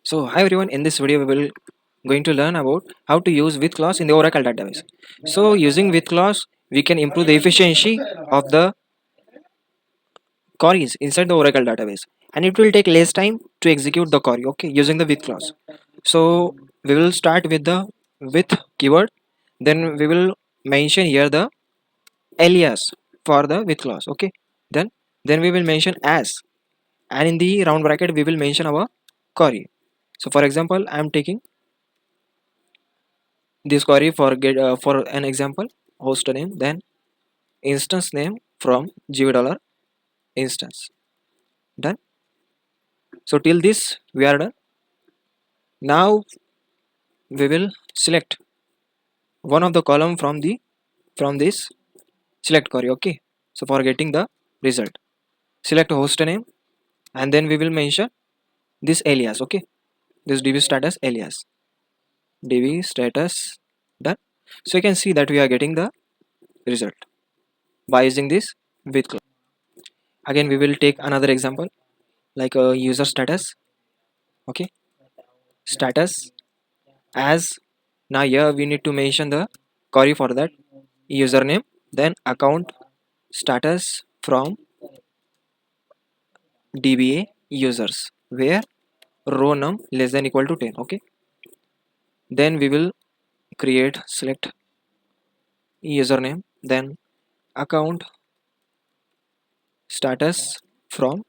So hi everyone, in this video we will going to learn about how to use with clause in the Oracle database. So using with clause we can improve the efficiency of the queries inside the Oracle database, and it will take less time to execute the query, okay, using the with clause. So we will start with the with keyword, then we will mention here the alias for the with clause, okay. Then we will mention as, and in the round bracket we will mention our query. So for example, I am taking this query for get for an example, host name, then instance name from gv dollar instance. Done. So till this we are done. Now we will select one of the column from this select query, okay. So for getting the result, select host name, and then we will mention this alias, okay, this db status alias, db status. Done. So you can see that we are getting the result by using this with clause. Again we will take another example like a user status, okay, status as. Now here we need to mention the query for that username, then account status from dba users where row num less than equal to 10, okay. Then we will create select username, then account status from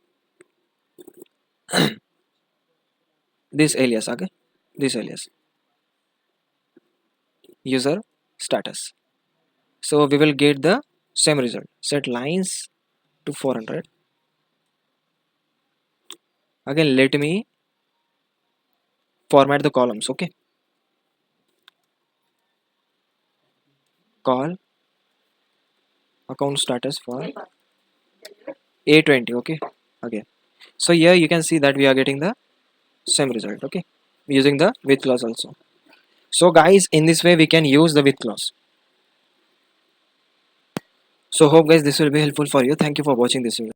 this alias, okay, this alias user status. So we will get the same result. Set lines to 400. Again let me format the columns, okay. Call account status for A20, okay. Again, so here you can see that we are getting the same result, okay, using the with clause also. So guys, in this way we can use the with clause. So hope guys this will be helpful for you. Thank you for watching this video.